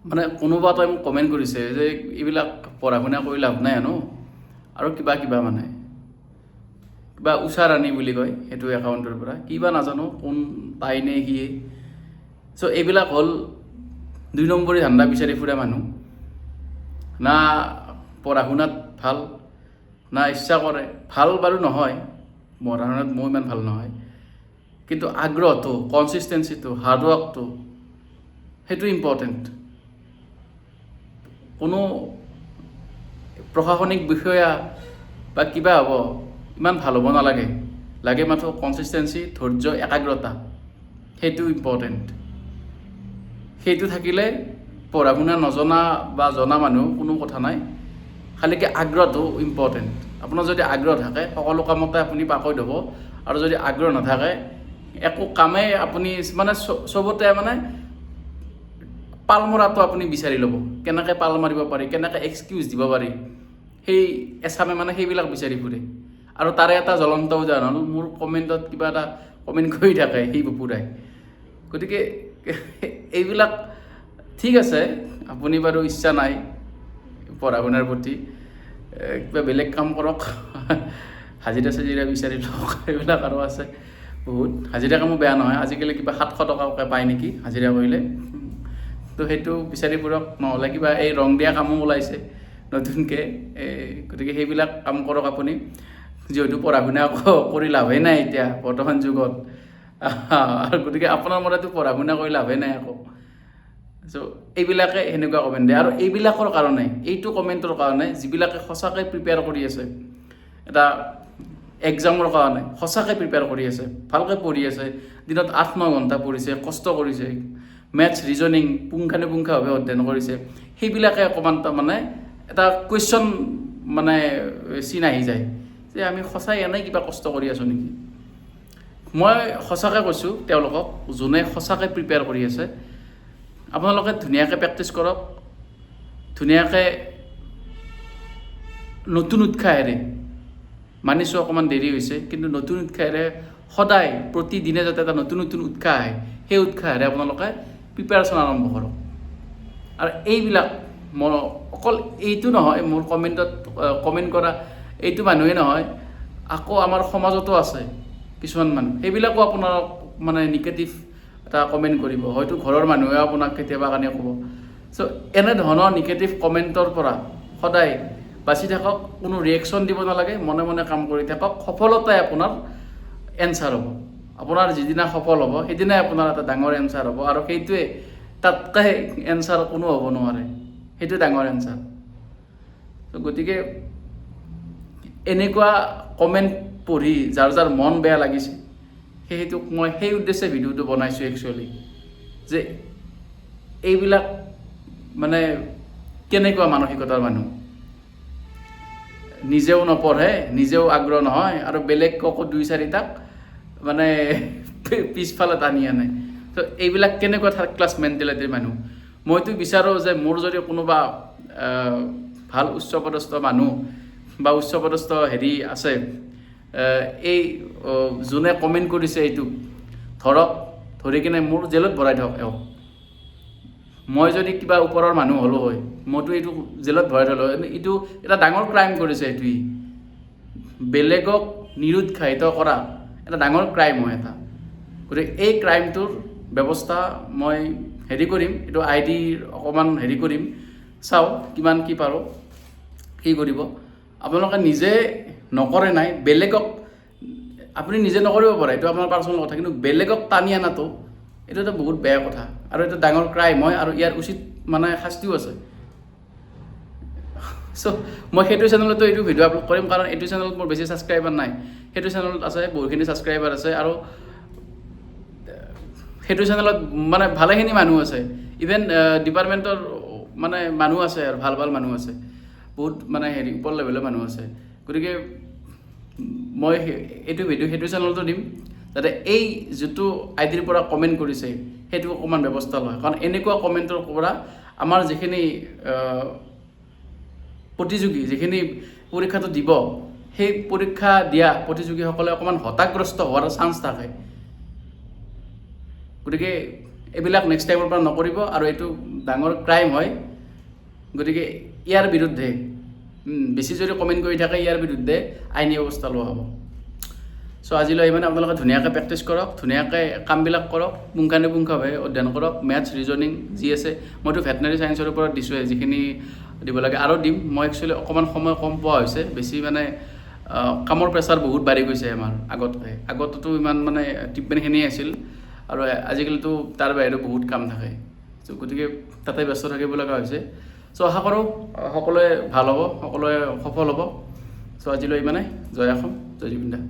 মানে কোনোবা এটাই মোক কমেণ্ট কৰিছে যে এইবিলাক পঢ়া শুনা কৰি লাভ নাই আনো আৰু কিবা কিবা মানে কিবা উষা ৰাণী বুলি কয় সেইটো একাউণ্টৰ পৰা কিবা নাজানো কোন তাই নে সিয়ে চ' এইবিলাক হ'ল 2 নম্বৰী ধান্দা বিচাৰি ফুৰা মানুহ না পঢ়া শুনাত ভাল না ইচ্ছা কৰে ভাল বাৰু নহয় পঢ়া শুনাত মই ইমান ভাল নহয় কিন্তু আগ্ৰহটো কনচিষ্টেঞ্চিটো হাৰ্ডৱৰ্কটো সেইটো ইম্পৰ্টেণ্ট কোনো প্ৰশাসনিক বিষয়া বা কিবা হ'ব ইমান ভাল হ'ব নালাগে লাগে মাত্ৰ কনচিষ্টেঞ্চি ধৈৰ্য একাগ্ৰতা সেইটো ইম্পৰ্টেণ্ট সেইটো থাকিলে পঢ়া শুনা নজনা বা জনা মানুহ কোনো কথা নাই খালিকৈ আগ্ৰহটো ইম্পৰ্টেণ্ট আপোনাৰ যদি আগ্ৰহ থাকে সকলো কামতে আপুনি পাকৈত হ'ব আৰু যদি আগ্ৰহ নাথাকে একো কামেই আপুনি মানে চবতে মানে পাল মৰাটো আপুনি বিচাৰি ল'ব কেনেকৈ পাল মাৰিব পাৰি কেনেকৈ এক্সকিউজ দিব পাৰি সেই এচামে মানে সেইবিলাক বিচাৰি ফুৰে আৰু তাৰে এটা জ্বলন্ত উদাহৰণ হ'ল মোৰ কমেণ্টত কিবা এটা কমেণ্ট কৰি থাকে সেই বপুৰাই গতিকে এইবিলাক ঠিক আছে আপুনি বাৰু ইচ্ছা নাই পঢ়া শুনাৰ প্ৰতি কিবা বেলেগ কাম কৰক হাজিৰা চাজিৰা বিচাৰি লওক এইবিলাক আৰু আছে বহুত হাজিৰা কামো বেয়া নহয় আজিকালি কিবা 700 টকাকৈ পায় নেকি হাজিৰা কৰিলে তো সেইটো বিচাৰি ফুৰক নহ'লে কিবা এই ৰং দিয়া কামো ওলাইছে নতুনকৈ গতিকে সেইবিলাক কাম কৰক আপুনি যিহেতু পঢ়া শুনা কৰি লাভেই নাই এতিয়া বৰ্তমান যুগত আৰু গতিকে আপোনাৰ মতেতো পঢ়া শুনা কৰি লাভেই নাই আকৌ চ' এইবিলাকে সেনেকুৱা কমেণ্ট দিয়ে আৰু এইবিলাকৰ কাৰণে এইটো কমেণ্টৰ কাৰণে যিবিলাকে সঁচাকৈ প্ৰিপেয়াৰ কৰি আছে এটা এক্সামৰ কাৰণে সঁচাকৈ প্ৰিপেয়াৰ কৰি আছে ভালকৈ পঢ়ি আছে দিনত 8-9 ঘণ্টা পঢ়িছে কষ্ট কৰিছে মেথছ ৰিজনিং পুংখানুপুংখভাৱে অধ্যয়ন কৰিছে সেইবিলাকে অকণমান তাৰমানে এটা কুৱেশ্যন মানে চিন আহি যায় যে আমি সঁচাই এনেই কিবা কষ্ট কৰি আছোঁ নেকি মই সঁচাকৈ কৈছোঁ তেওঁলোকক যোনে সঁচাকৈ প্ৰিপেয়াৰ কৰি আছে আপোনালোকে ধুনীয়াকৈ প্ৰেক্টিছ কৰক ধুনীয়াকৈ নতুন উৎসাহেৰে মানিছোঁ অকণমান দেৰি হৈছে কিন্তু নতুন উৎসাহেৰে সদায় প্ৰতিদিনে যাতে এটা নতুন নতুন উৎসাহ আহে সেই উৎসাহেৰে আপোনালোকে প্ৰিপেয়াৰেশ্যন আৰম্ভ কৰক আৰু এইবিলাক মই অকল এইটো নহয় মোৰ কমেণ্টত কমেণ্ট কৰা এইটো মানুহেই নহয় আকৌ আমাৰ সমাজতো আছে কিছুমান মানুহ সেইবিলাকো আপোনাক মানে নিগেটিভ এটা কমেণ্ট কৰিব হয়তো ঘৰৰ মানুহে আপোনাক কেতিয়াবা কাৰণে ক'ব চ' এনেধৰণৰ নিগেটিভ কমেণ্টৰ পৰা সদায় বাচি থাকক কোনো ৰিয়েকশ্যন দিব নালাগে মনে মনে কাম কৰি থাকক সফলতাই আপোনাৰ এনচাৰ হ'ব আপোনাৰ যিদিনা সফল হ'ব সেইদিনাই আপোনাৰ এটা ডাঙৰ এনচাৰ হ'ব আৰু সেইটোৱে তাতকৈ এনচাৰ কোনো হ'ব নোৱাৰে সেইটো ডাঙৰ এনচাৰ ত' গতিকে এনেকুৱা কমেণ্ট পঢ়ি যাৰ যাৰ মন বেয়া লাগিছে সেইটোক মই সেই উদ্দেশ্যে ভিডিঅ'টো বনাইছোঁ একচুৱেলি যে এইবিলাক মানে কেনেকুৱা মানসিকতাৰ মানুহ নিজেও নপঢ়ে নিজেও আগ্ৰহ নহয় আৰু বেলেগকো 2-4টাক মানে পিছফালে টানি আনে তো এইবিলাক কেনেকুৱা থাৰ্ড ক্লাছ মেণ্টেলিটিৰ মানুহ মইতো বিচাৰোঁ যে মোৰ যদি কোনোবা ভাল উচ্চপদস্থ মানুহ বা উচ্চপদস্থ হেৰি আছে এই যোনে কমেণ্ট কৰিছে এইটো ধৰক ধৰি কিনে মোৰ জেলত ভৰাই থওক এওঁ মই যদি কিবা ওপৰৰ মানুহ হ'লো হয় মইতো এইটো জেলত ভৰাই থ'লোঁ এইটো এটা ডাঙৰ ক্ৰাইম কৰিছে এইটোৱেই বেলেগক নিৰুৎসাহিত কৰা এটা ডাঙৰ ক্ৰাইম হয় এটা গতিকে এই ক্ৰাইমটোৰ ব্যৱস্থা মই হেৰি কৰিম এইটো আইডিৰ অকণমান হেৰি কৰিম চাওঁ কিমান কি পাৰোঁ কি কৰিব আপোনালোকে নিজে নকৰে নাই বেলেগক আপুনি নিজে নকৰিব পাৰে এইটো আপোনাৰ পাৰ্চনেল কথা কিন্তু বেলেগক টানি আনাটো এইটো এটা বহুত বেয়া কথা আৰু এটা ডাঙৰ ক্ৰাইম হয় আৰু ইয়াৰ উচিত মানে শাস্তিও আছে চ' মই সেইটো চেনেলতো এইটো ভিডিঅ' আপলোড কৰিম কাৰণ এইটো চেনেলত মোৰ বেছি ছাবস্ক্ৰাইবাৰ নাই সেইটো চেনেলত আছে বহুতখিনি ছাবস্ক্ৰাইবাৰ আছে আৰু সেইটো চেনেলত মানে ভালেখিনি মানুহ আছে ইভেন ডিপাৰ্টমেণ্টৰ মানে মানুহ আছে আৰু ভাল ভাল মানুহ আছে বহুত মানে হেৰি ওপৰ লেভেলৰ মানুহ আছে গতিকে মই এইটো ভিডিঅ' সেইটো চেনেলতো দিম যাতে এই যিটো আইডিৰ পৰা কমেণ্ট কৰিছে সেইটো অকণমান ব্যৱস্থা লয় কাৰণ এনেকুৱা কমেণ্টৰ পৰা আমাৰ যিখিনি প্ৰতিযোগী যিখিনি পৰীক্ষাটো দিব সেই পৰীক্ষা দিয়া প্ৰতিযোগীসকলে অকণমান হতাশগ্ৰস্ত হোৱাৰ চান্স থাকে গতিকে এইবিলাক নেক্সট টাইমৰ পৰা নকৰিব আৰু এইটো ডাঙৰ ক্ৰাইম হয়। গতিকে ইয়াৰ বিৰুদ্ধে বেছি যদি কমেণ্ট কৰি থাকে ইয়াৰ বিৰুদ্ধে আইনী ব্যৱস্থা লোৱা হ'ব। চ' আজিলৈ মানে আপোনালোকে ধুনীয়াকৈ প্ৰেক্টিছ কৰক, ধুনীয়াকৈ কামবিলাক কৰক, পুংখানুপুংখভাৱে অধ্যয়ন কৰক। মেথছ, ৰিজনিং যি আছে, মইতো ভেটেনাৰী ছায়েন্সৰ ওপৰত দিছোঁৱে, যিখিনি দিব লাগে আৰু দিম। মই একচুৱেলি অকণমান সময় কম পোৱা হৈছে, বেছি মানে কামৰ প্ৰেছাৰ বহুত বাঢ়ি গৈছে আমাৰ আগততো ইমান মানে ট্ৰিটমেণ্টখিনিয়ে আছিল, আৰু আজিকালিতো তাৰ বাহিৰেও বহুত কাম থাকে। চ' গতিকে তাতে ব্যস্ত থাকিব লগা হৈছে। চ' আশা কৰোঁ সকলোৱে ভাল হ'ব, সকলোৱে সফল হ'ব। চ' আজিলৈ ইমানে। জয় অসম, জয় জুবিন দা।